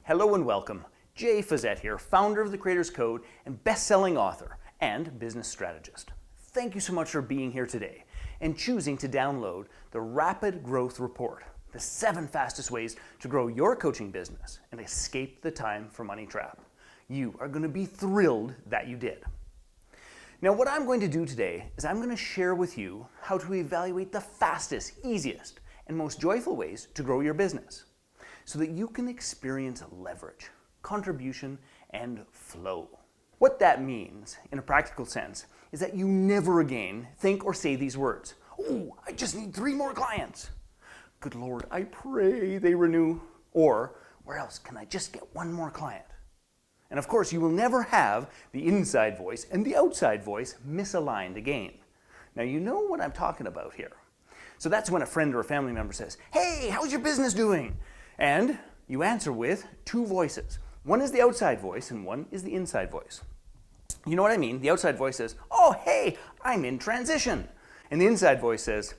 Hello and welcome. Jay Fizzette here, founder of The Creator's Code and best-selling author and business strategist. Thank you so much for being here today and choosing to download the Rapid Growth Report, the 7 fastest ways to grow your coaching business and escape the time for money trap. You are going to be thrilled that you did. Now, what I'm going to do today is I'm going to share with you how to evaluate the fastest, easiest, and most joyful ways to grow your business so that you can experience leverage, contribution, and flow. What that means, in a practical sense, is that you never again think or say these words. Oh, I just need 3 more clients. Good Lord, I pray they renew. Or, where else can I just get 1 more client? And of course, you will never have the inside voice and the outside voice misaligned again. Now, you know what I'm talking about here. So that's when a friend or a family member says, hey, how's your business doing? And you answer with 2 voices. One is the outside voice and one is the inside voice. You know what I mean? The outside voice says, oh, hey, I'm in transition. And the inside voice says,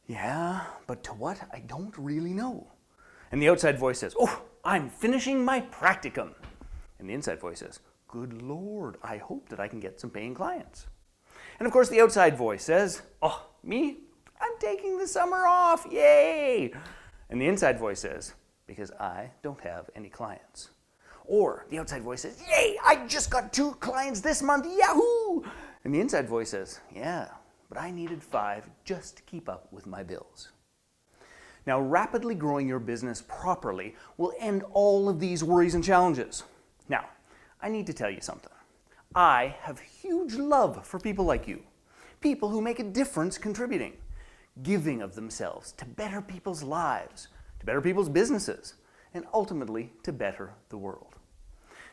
yeah, but to what? I don't really know. And the outside voice says, oh, I'm finishing my practicum. And the inside voice says, good Lord, I hope that I can get some paying clients. And of course, the outside voice says, oh, me? I'm taking the summer off, yay! And the inside voice says, because I don't have any clients. Or the outside voice says, yay, I just got 2 clients this month, yahoo! And the inside voice says, yeah, but I needed 5 just to keep up with my bills. Now, rapidly growing your business properly will end all of these worries and challenges. Now, I need to tell you something. I have huge love for people like you, people who make a difference contributing, giving of themselves to better people's lives, to better people's businesses, and ultimately to better the world.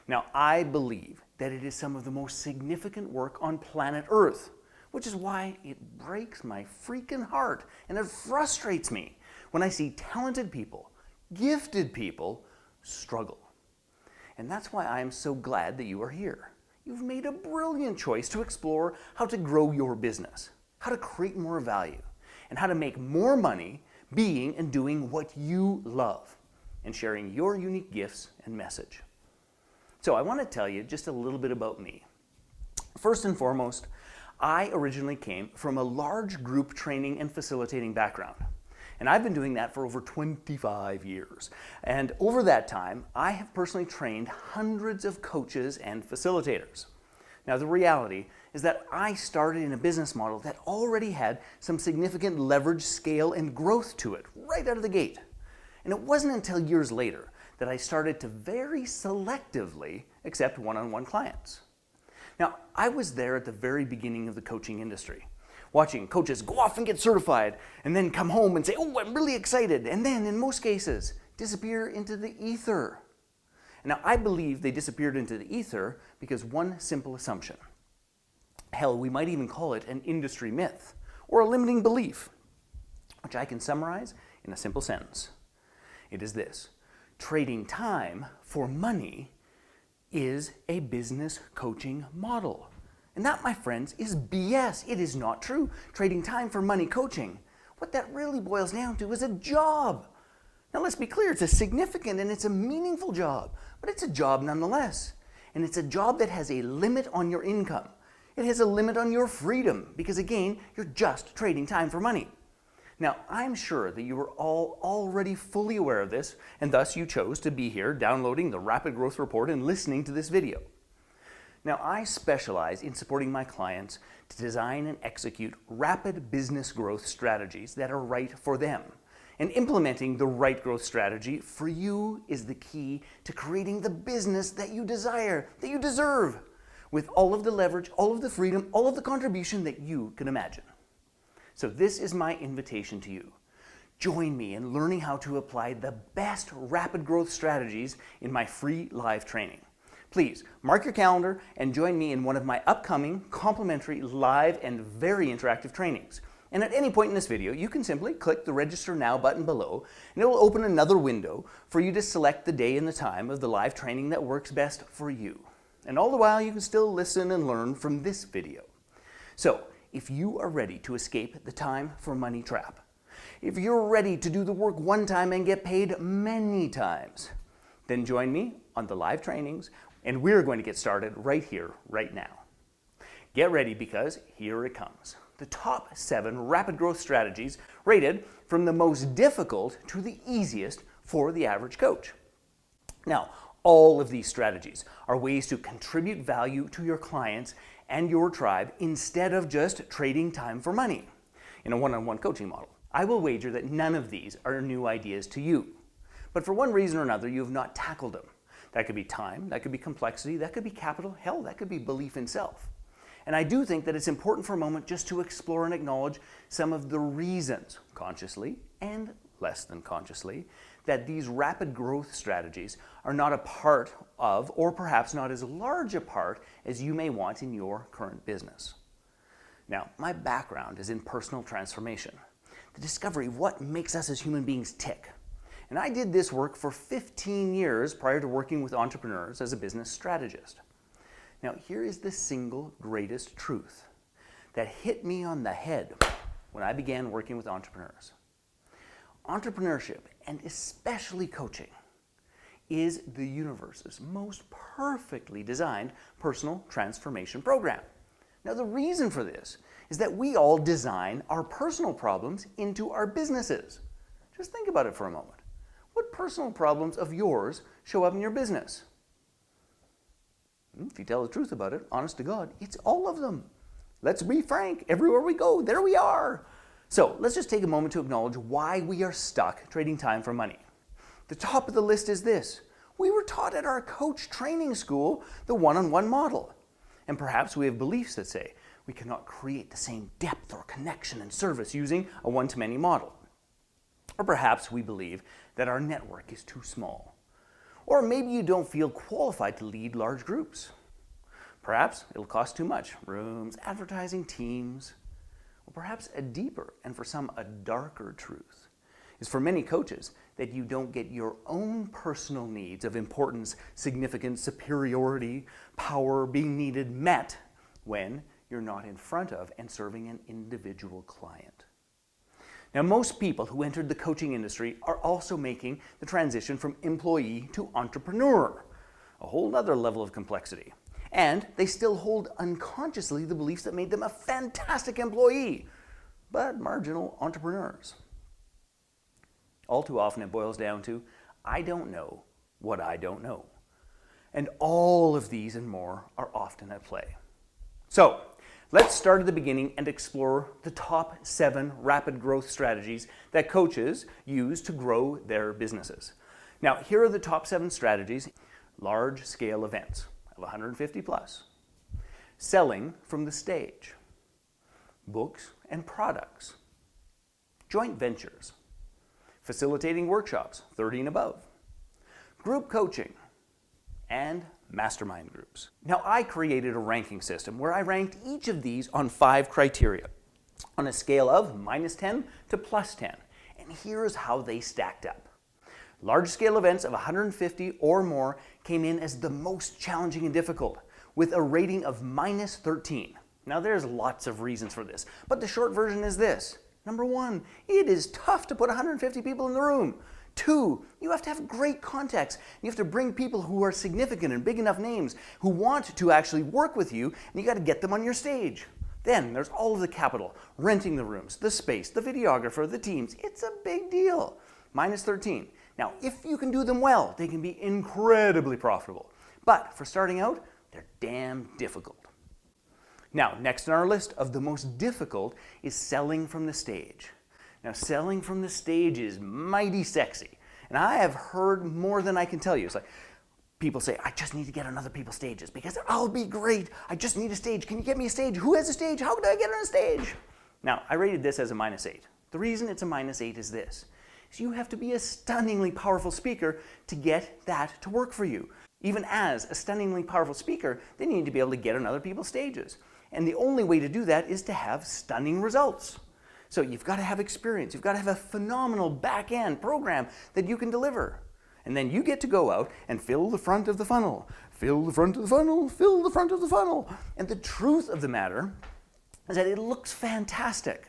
Now, I believe that it is some of the most significant work on planet Earth, which is why it breaks my freaking heart and it frustrates me when I see talented people, gifted people, struggle. And that's why I am so glad that you are here. You've made a brilliant choice to explore how to grow your business, how to create more value, and how to make more money being and doing what you love and sharing your unique gifts and message. So I want to tell you just a little bit about me. First and foremost, I originally came from a large group training and facilitating background. And I've been doing that for over 25 years. And over that time, I have personally trained hundreds of coaches and facilitators. Now, the reality is that I started in a business model that already had some significant leverage, scale, and growth to it right out of the gate. And it wasn't until years later that I started to very selectively accept one-on-one clients. Now, I was there at the very beginning of the coaching industry, watching coaches go off and get certified and then come home and say, oh, I'm really excited, and then in most cases disappear into the ether. Now, I believe they disappeared into the ether because one simple assumption. Hell, we might even call it an industry myth or a limiting belief, which I can summarize in a simple sentence. It is this: trading time for money is a business coaching model. And that, my friends, is BS. It is not true. Trading time for money coaching, what that really boils down to is a job. Now, let's be clear, it's a significant and it's a meaningful job, but it's a job nonetheless. And it's a job that has a limit on your income. It has a limit on your freedom because, again, you're just trading time for money. Now, I'm sure that you are all already fully aware of this, and thus you chose to be here downloading the Rapid Growth Report and listening to this video. Now, I specialize in supporting my clients to design and execute rapid business growth strategies that are right for them. And implementing the right growth strategy for you is the key to creating the business that you desire, that you deserve, with all of the leverage, all of the freedom, all of the contribution that you can imagine. So this is my invitation to you. Join me in learning how to apply the best rapid growth strategies in my free live training. Please mark your calendar and join me in one of my upcoming complimentary live and very interactive trainings. And at any point in this video, you can simply click the Register Now button below, and it will open another window for you to select the day and the time of the live training that works best for you. And all the while, you can still listen and learn from this video. So, if you are ready to escape the time for money trap, if you're ready to do the work one time and get paid many times, Then join me on the live trainings, and we're going to get started right here, right now. Get ready because here it comes. The top 7 rapid growth strategies rated from the most difficult to the easiest for the average coach. Now, all of these strategies are ways to contribute value to your clients and your tribe instead of just trading time for money in a one-on-one coaching model. I will wager that none of these are new ideas to you, but for one reason or another, you have not tackled them. That could be time, that could be complexity, that could be capital, hell, that could be belief in self. And I do think that it's important for a moment just to explore and acknowledge some of the reasons, consciously and less than consciously, that these rapid growth strategies are not a part of, or perhaps not as large a part as you may want in your current business. Now, my background is in personal transformation, the discovery of what makes us as human beings tick. And I did this work for 15 years prior to working with entrepreneurs as a business strategist. Now, here is the single greatest truth that hit me on the head when I began working with entrepreneurs. Entrepreneurship, and especially coaching, is the universe's most perfectly designed personal transformation program. Now, the reason for this is that we all design our personal problems into our businesses. Just think about it for a moment. What personal problems of yours show up in your business? If you tell the truth about it, honest to God, it's all of them. Let's be frank, everywhere we go, there we are. So let's just take a moment to acknowledge why we are stuck trading time for money. The top of the list is this. We were taught at our coach training school the one-on-one model. And perhaps we have beliefs that say we cannot create the same depth or connection and service using a one-to-many model. Or perhaps we believe that our network is too small. Or maybe you don't feel qualified to lead large groups. Perhaps it'll cost too much. Rooms, advertising, teams. Or perhaps a deeper, and for some a darker truth, is for many coaches that you don't get your own personal needs of importance, significance, superiority, power, being needed met when you're not in front of and serving an individual client. Now, most people who entered the coaching industry are also making the transition from employee to entrepreneur, a whole other level of complexity. And they still hold unconsciously the beliefs that made them a fantastic employee, but marginal entrepreneurs. All too often it boils down to, I don't know what I don't know. And all of these and more are often at play. So, let's start at the beginning and explore the top 7 rapid growth strategies that coaches use to grow their businesses. Now, here are the top 7 strategies. Large scale events of 150 plus. Selling from the stage. Books and products. Joint ventures. Facilitating workshops 30 and above. Group coaching. And mastermind groups. Now, I created a ranking system where I ranked each of these on 5 criteria on a scale of -10 to +10. And here's how they stacked up. Large scale events of 150 or more came in as the most challenging and difficult, with a rating of -13. Now, there's lots of reasons for this, but the short version is this. Number 1, it is tough to put 150 people in the room. 2, you have to have great contacts. You have to bring people who are significant and big enough names who want to actually work with you, and you got to get them on your stage. Then there's all of the capital, renting the rooms, the space, the videographer, the teams. It's a big deal. -13. Now, if you can do them well, they can be incredibly profitable. But for starting out, they're damn difficult. Now, next on our list of the most difficult is selling from the stage. Now, selling from the stage is mighty sexy. And I have heard more than I can tell you. It's like people say, I just need to get on other people's stages because I'll be great. I just need a stage. Can you get me a stage? Who has a stage? How can I get on a stage? Now, I rated this as a -8. The reason it's a -8 is this. Is you have to be a stunningly powerful speaker to get that to work for you. Even as a stunningly powerful speaker, then you need to be able to get on other people's stages. And the only way to do that is to have stunning results. So you've got to have experience. You've got to have a phenomenal back-end program that you can deliver. And then you get to go out and fill the front of the funnel. Fill the front of the funnel. Fill the front of the funnel. And the truth of the matter is that it looks fantastic.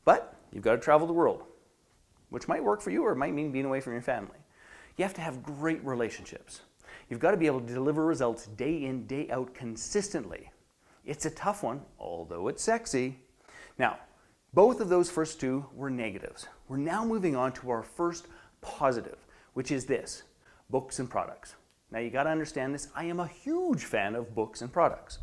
But you've got to travel the world, which might work for you or it might mean being away from your family. You have to have great relationships. You've got to be able to deliver results day in, day out consistently. It's a tough one, although it's sexy. Now, both of those first two were negatives. We're now moving on to our first positive, which is this: books and products. Now you got to understand this. I am a huge fan of books and products.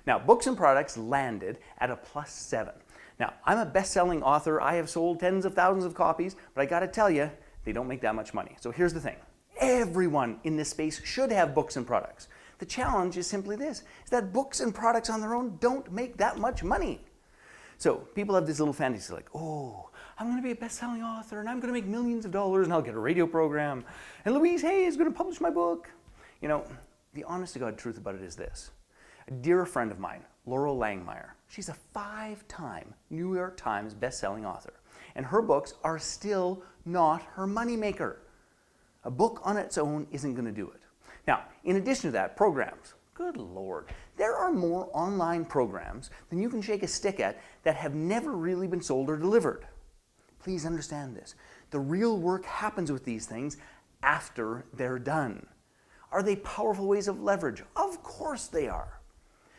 Now, books and products landed at a +7. Now, I'm a best-selling author. I have sold tens of thousands of copies, but I got to tell you, they don't make that much money. So here's the thing. Everyone in this space should have books and products. The challenge is simply this, is that books and products on their own don't make that much money. So people have this little fantasy like, oh, I'm going to be a best-selling author and I'm going to make millions of dollars and I'll get a radio program and Louise Hay is going to publish my book. You know, the honest-to-God truth about it is this. A dear friend of mine, Laurel Langmeyer, she's a 5-time New York Times best-selling author, and her books are still not her moneymaker. A book on its own isn't going to do it. Now, in addition to that, programs. Good Lord, there are more online programs than you can shake a stick at that have never really been sold or delivered. Please understand this. The real work happens with these things after they're done. Are they powerful ways of leverage? Of course they are.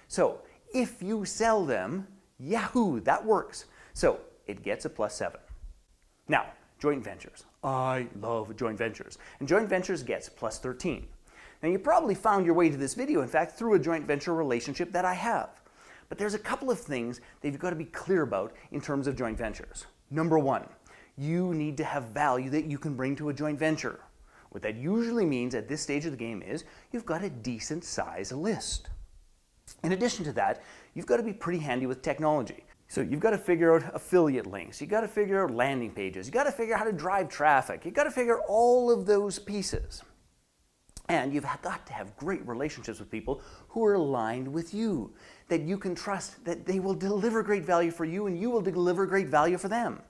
So, if you sell them, yahoo, that works. So, it gets a +7. Now, joint ventures. I love joint ventures. And joint ventures gets +13. Now, you probably found your way to this video, in fact, through a joint venture relationship that I have. But there's a couple of things that you've got to be clear about in terms of joint ventures. Number one, you need to have value that you can bring to a joint venture. What that usually means at this stage of the game is you've got a decent size list. In addition to that, you've got to be pretty handy with technology. So you've got to figure out affiliate links, you've got to figure out landing pages, you've got to figure out how to drive traffic, you've got to figure all of those pieces. And you've got to have great relationships with people who are aligned with you, that you can trust that they will deliver great value for you and you will deliver great value for them.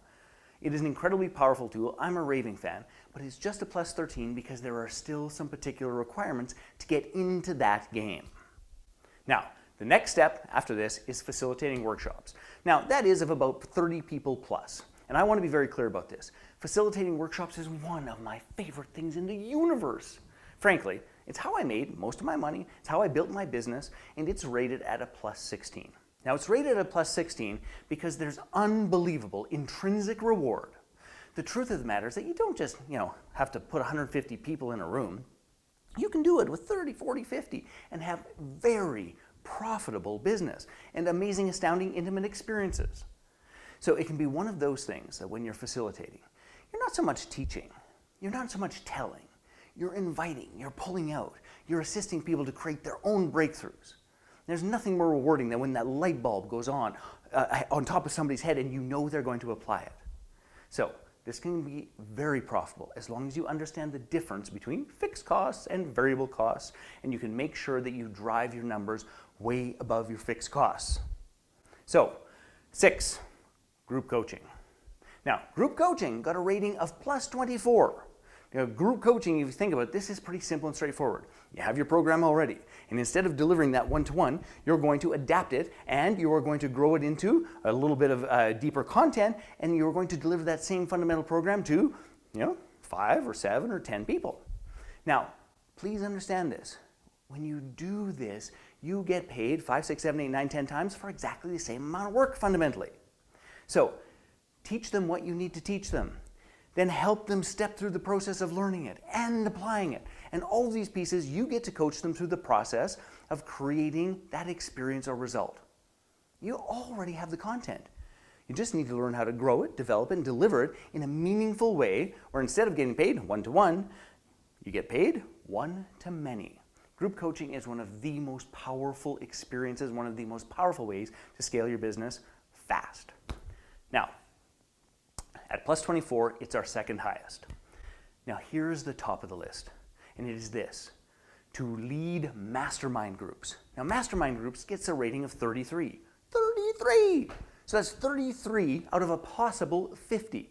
It is an incredibly powerful tool. I'm a raving fan, but it's just a +13 because there are still some particular requirements to get into that game. Now, the next step after this is facilitating workshops. Now, that is of about 30 people plus. And I want to be very clear about this. Facilitating workshops is one of my favorite things in the universe. Frankly, it's how I made most of my money, it's how I built my business, and it's rated at a +16. Now, it's rated at a +16 because there's unbelievable intrinsic reward. The truth of the matter is that you don't just, have to put 150 people in a room. You can do it with 30, 40, 50 and have very profitable business and amazing, astounding, intimate experiences. So it can be one of those things that when you're facilitating, you're not so much teaching, you're not so much telling, you're inviting, you're pulling out, you're assisting people to create their own breakthroughs. There's nothing more rewarding than when that light bulb goes on top of somebody's head and you know they're going to apply it. So this can be very profitable as long as you understand the difference between fixed costs and variable costs, and you can make sure that you drive your numbers way above your fixed costs. So, 6, group coaching. Now, group coaching got a rating of +24. Now, group coaching, if you think about it, this is pretty simple and straightforward. You have your program already, and instead of delivering that one-to-one, you're going to adapt it, and you are going to grow it into a little bit of deeper content, and you're going to deliver that same fundamental program to, 5 or 7 or 10 people. Now, please understand this. When you do this, you get paid 5, 6, 7, 8, 9, 10 times for exactly the same amount of work, fundamentally. So, teach them what you need to teach them. Then help them step through the process of learning it and applying it. And all of these pieces, you get to coach them through the process of creating that experience or result. You already have the content. You just need to learn how to grow it, develop it, and deliver it in a meaningful way where instead of getting paid one-to-one, you get paid one-to-many. Group coaching is one of the most powerful experiences, one of the most powerful ways to scale your business fast. Now, at +24, it's our second highest. Now here's the top of the list, and it is this: to lead mastermind groups. Now mastermind groups gets a rating of 33. 33! So that's 33 out of a possible 50.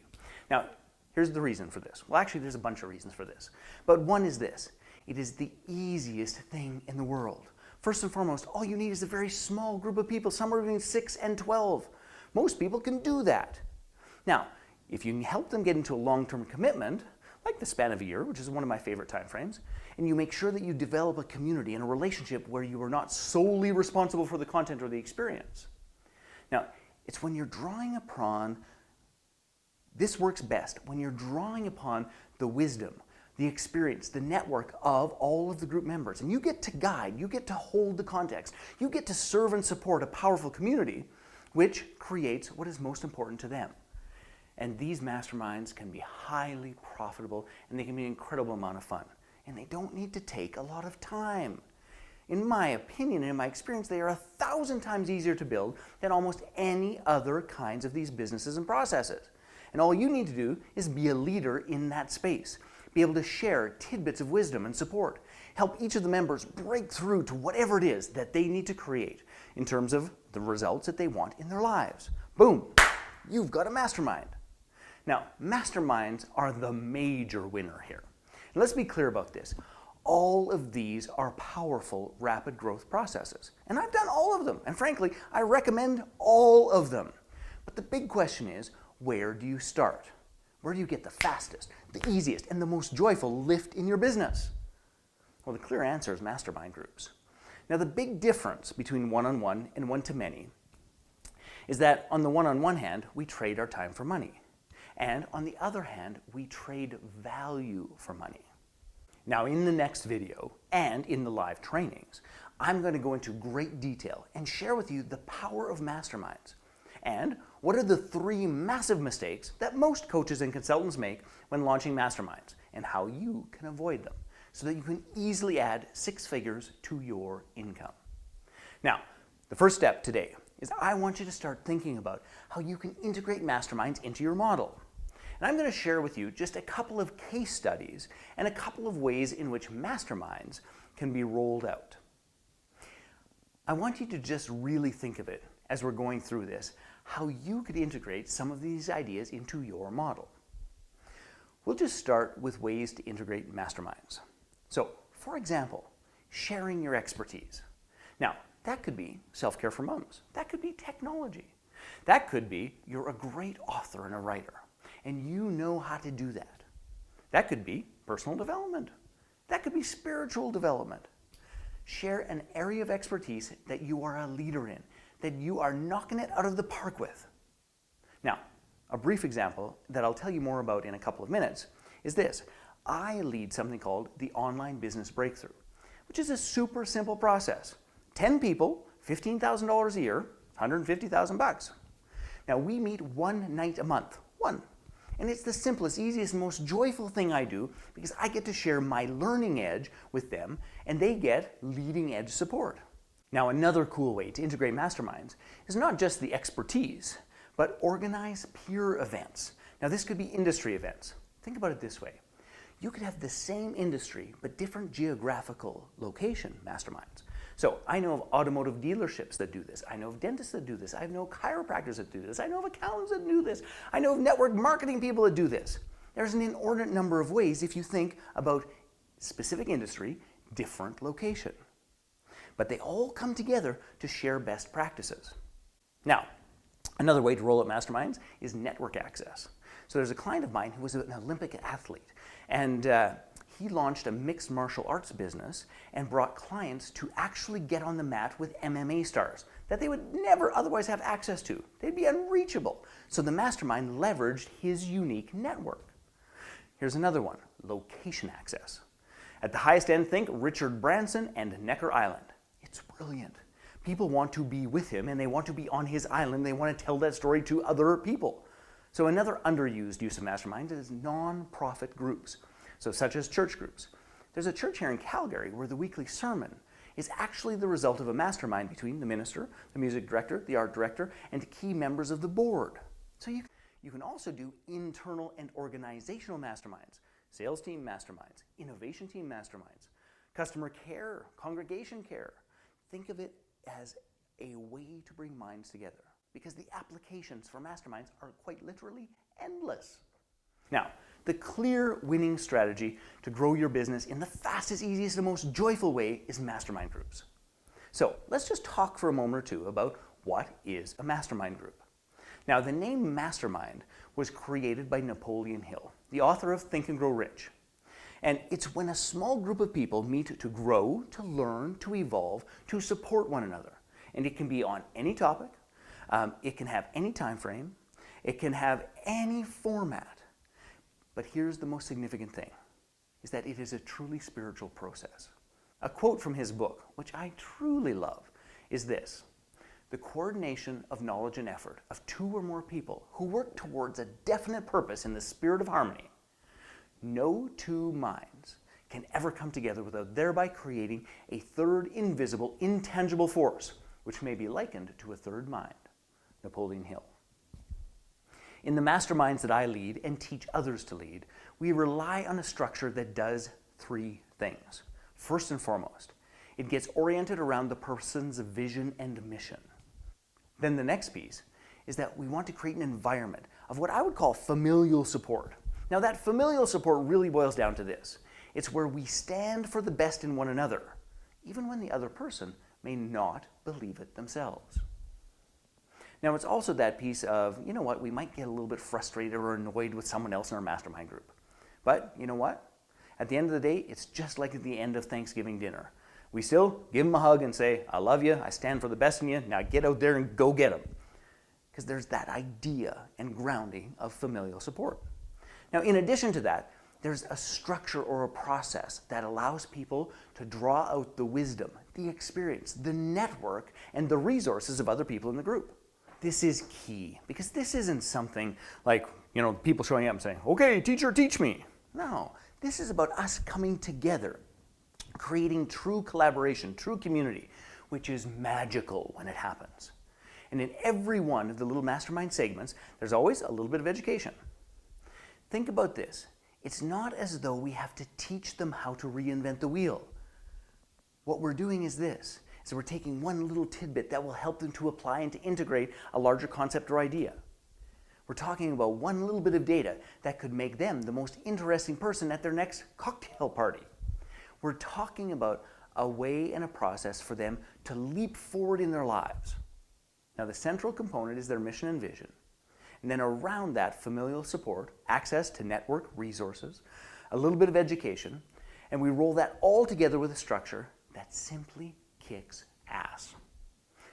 Now, here's the reason for this. Well, actually, there's a bunch of reasons for this. But one is this: it is the easiest thing in the world. First and foremost, all you need is a very small group of people, somewhere between 6 and 12. Most people can do that. Now, if you help them get into a long-term commitment, like the span of a year, which is one of my favorite time frames, and you make sure that you develop a community and a relationship where you are not solely responsible for the content or the experience. Now, it's when you're drawing upon, this works best, when you're drawing upon the wisdom, the experience, the network of all of the group members. And you get to guide, you get to hold the context, you get to serve and support a powerful community, which creates what is most important to them. And these masterminds can be highly profitable, and they can be an incredible amount of fun. And they don't need to take a lot of time. In my opinion and in my experience, they are 1,000 times easier to build than almost any other kinds of these businesses and processes. And all you need to do is be a leader in that space. Be able to share tidbits of wisdom and support. Help each of the members break through to whatever it is that they need to create in terms of the results that they want in their lives. Boom, you've got a mastermind. Now, masterminds are the major winner here. And let's be clear about this. All of these are powerful, rapid growth processes. And I've done all of them. And frankly, I recommend all of them. But the big question is, where do you start? Where do you get the fastest, the easiest, and the most joyful lift in your business? Well, the clear answer is mastermind groups. Now, the big difference between one-on-one and one-to-many is that on the one-on-one hand, we trade our time for money. And on the other hand, we trade value for money. Now, in the next video and in the live trainings, I'm going to go into great detail and share with you the power of masterminds and what are the 3 massive mistakes that most coaches and consultants make when launching masterminds and how you can avoid them so that you can easily add 6 figures to your income. Now, the first step today is I want you to start thinking about how you can integrate masterminds into your model. And I'm going to share with you just a couple of case studies and a couple of ways in which masterminds can be rolled out. I want you to just really think of it as we're going through this, how you could integrate some of these ideas into your model. We'll just start with ways to integrate masterminds. So, for example, sharing your expertise. Now, that could be self-care for moms. That could be technology. That could be you're a great author and a writer, and you know how to do that. That could be personal development. That could be spiritual development. Share an area of expertise that you are a leader in, that you are knocking it out of the park with. Now, a brief example that I'll tell you more about in a couple of minutes is this. I lead something called the Online Business Breakthrough, which is a super simple process. 10 people, $15,000 a year, $150,000. Now, we meet one night a month, one. And it's the simplest, easiest, most joyful thing I do because I get to share my learning edge with them and they get leading edge support. Now, another cool way to integrate masterminds is not just the expertise, but organize peer events. Now, this could be industry events. Think about it this way. You could have the same industry, but different geographical location masterminds. So I know of automotive dealerships that do this. I know of dentists that do this. I know chiropractors that do this. I know of accountants that do this. I know of network marketing people that do this. There's an inordinate number of ways if you think about specific industry, different location. But they all come together to share best practices. Now, another way to roll out masterminds is network access. So there's a client of mine who was an Olympic athlete, and he launched a mixed martial arts business and brought clients to actually get on the mat with MMA stars that they would never otherwise have access to. They'd be unreachable. So the mastermind leveraged his unique network. Here's another one, location access. At the highest end, think Richard Branson and Necker Island. It's brilliant. People want to be with him and they want to be on his island. They want to tell that story to other people. So another underused use of masterminds is non-profit groups, so such as church groups. There's a church here in Calgary where the weekly sermon is actually the result of a mastermind between the minister, the music director, the art director, and key members of the board. So you can also do internal and organizational masterminds, sales team masterminds, innovation team masterminds, customer care, congregation care. Think of it as a way to bring minds together because the applications for masterminds are quite literally endless. Now, the clear winning strategy to grow your business in the fastest, easiest, and most joyful way is mastermind groups. So let's just talk for a moment or two about what is a mastermind group. Now, the name mastermind was created by Napoleon Hill, the author of Think and Grow Rich. And it's when a small group of people meet to grow, to learn, to evolve, to support one another. And it can be on any topic, it can have any time frame, it can have any format. But here's the most significant thing, is that it is a truly spiritual process. A quote from his book, which I truly love, is this: "The coordination of knowledge and effort of two or more people who work towards a definite purpose in the spirit of harmony. No two minds can ever come together without thereby creating a third invisible, intangible force, which may be likened to a third mind." Napoleon Hill. In the masterminds that I lead and teach others to lead, we rely on a structure that does three things. First and foremost, it gets oriented around the person's vision and mission. Then the next piece is that we want to create an environment of what I would call familial support. Now, that familial support really boils down to this: it's where we stand for the best in one another, even when the other person may not believe it themselves. Now, it's also that piece of, you know what, we might get a little bit frustrated or annoyed with someone else in our mastermind group. But you know what? At the end of the day, it's just like at the end of Thanksgiving dinner. We still give them a hug and say, "I love you, I stand for the best in you, now get out there and go get them." Because there's that idea and grounding of familial support. Now, in addition to that, there's a structure or a process that allows people to draw out the wisdom, the experience, the network, and the resources of other people in the group. This is key, because this isn't something like, people showing up and saying, "Okay, teacher, teach me." No, this is about us coming together, creating true collaboration, true community, which is magical when it happens. And in every one of the little mastermind segments, there's always a little bit of education. Think about this. It's not as though we have to teach them how to reinvent the wheel. What we're doing is this. So we're taking one little tidbit that will help them to apply and to integrate a larger concept or idea. We're talking about one little bit of data that could make them the most interesting person at their next cocktail party. We're talking about a way and a process for them to leap forward in their lives. Now, the central component is their mission and vision. And then around that, familial support, access to network resources, a little bit of education, and we roll that all together with a structure that simply kicks ass.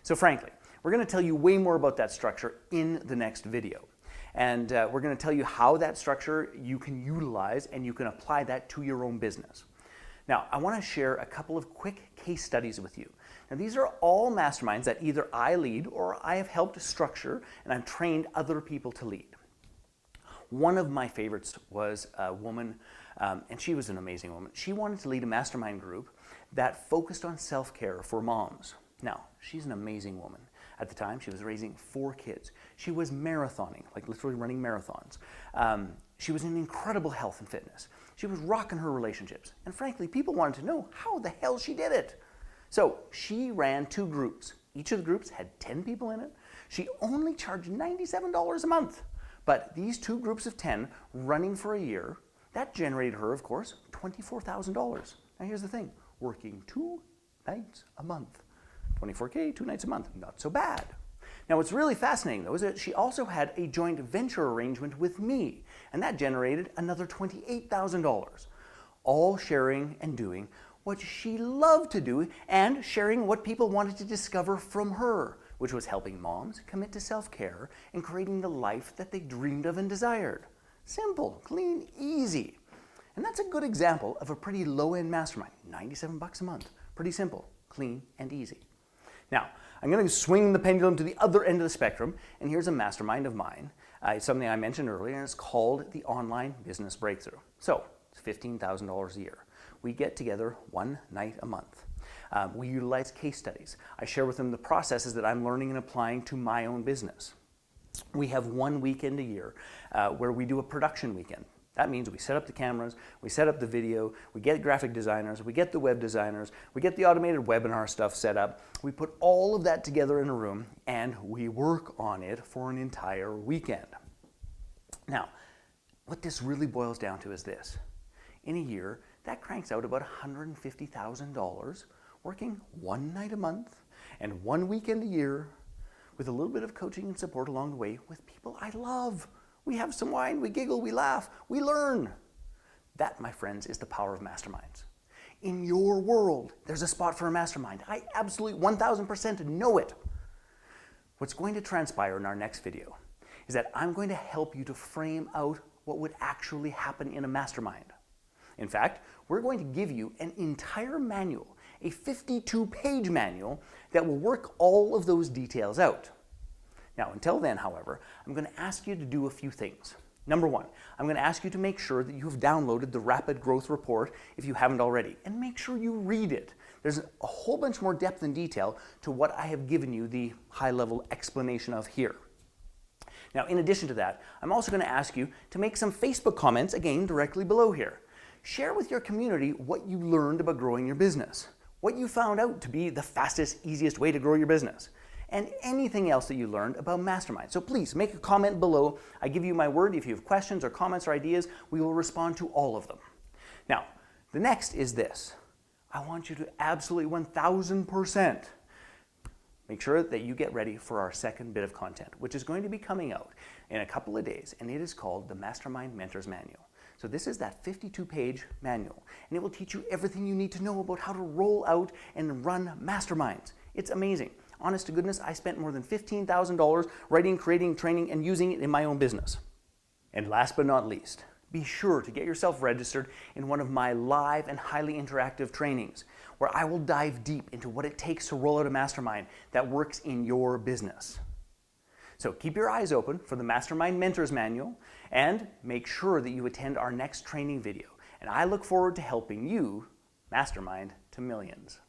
So frankly, we're going to tell you way more about that structure in the next video. And we're going to tell you how that structure you can utilize and you can apply that to your own business. Now, I want to share a couple of quick case studies with you. Now, these are all masterminds that either I lead or I have helped structure and I've trained other people to lead. One of my favorites was a woman, and she was an amazing woman. She wanted to lead a mastermind group that focused on self-care for moms. Now, she's an amazing woman. At the time, she was raising 4 kids. She was marathoning, like literally running marathons. She was in incredible health and fitness. She was rocking her relationships. And frankly, people wanted to know how the hell she did it. So she ran 2 groups. Each of the groups had 10 people in it. She only charged $97 a month. But these 2 groups of 10 running for a year, that generated her, of course, $24,000. Now here's the thing, working 2 nights a month. 24K, 2 nights a month, not so bad. Now what's really fascinating though is that she also had a joint venture arrangement with me, and that generated another $28,000. All sharing and doing what she loved to do and sharing what people wanted to discover from her, which was helping moms commit to self-care and creating the life that they dreamed of and desired. Simple, clean, easy. And that's a good example of a pretty low-end mastermind, $97 a month. Pretty simple, clean, and easy. Now, I'm going to swing the pendulum to the other end of the spectrum, and here's a mastermind of mine. It's something I mentioned earlier, and it's called the Online Business Breakthrough. So, it's $15,000 a year. We get together 1 night a month. We utilize case studies. I share with them the processes that I'm learning and applying to my own business. We have 1 weekend a year where we do a production weekend. That means we set up the cameras, we set up the video, we get graphic designers, we get the web designers, we get the automated webinar stuff set up. We put all of that together in a room and we work on it for an entire weekend. Now, what this really boils down to is this. In a year, that cranks out about $150,000 working 1 night a month and 1 weekend a year with a little bit of coaching and support along the way with people I love. We have some wine, we giggle, we laugh, we learn. That, my friends, is the power of masterminds. In your world, there's a spot for a mastermind. I absolutely 1000% know it. What's going to transpire in our next video is that I'm going to help you to frame out what would actually happen in a mastermind. In fact, we're going to give you an entire manual, a 52-page manual that will work all of those details out. Now, until then, however, I'm going to ask you to do a few things. Number one, I'm going to ask you to make sure that you have downloaded the Rapid Growth Report if you haven't already, and make sure you read it. There's a whole bunch more depth and detail to what I have given you the high-level explanation of here. Now, in addition to that, I'm also going to ask you to make some Facebook comments, again, directly below here. Share with your community what you learned about growing your business, what you found out to be the fastest, easiest way to grow your business, and anything else that you learned about Mastermind. So please make a comment below. I give you my word, if you have questions or comments or ideas, we will respond to all of them. Now, the next is this. I want you to absolutely 1000% make sure that you get ready for our second bit of content, which is going to be coming out in a couple of days, and it is called the Mastermind Mentors Manual. So this is that 52-page manual, and it will teach you everything you need to know about how to roll out and run masterminds. It's amazing. Honest to goodness, I spent more than $15,000 writing, creating, training, and using it in my own business. And last but not least, be sure to get yourself registered in one of my live and highly interactive trainings, where I will dive deep into what it takes to roll out a mastermind that works in your business. So keep your eyes open for the Mastermind Mentors Manual, and make sure that you attend our next training video. And I look forward to helping you mastermind to millions.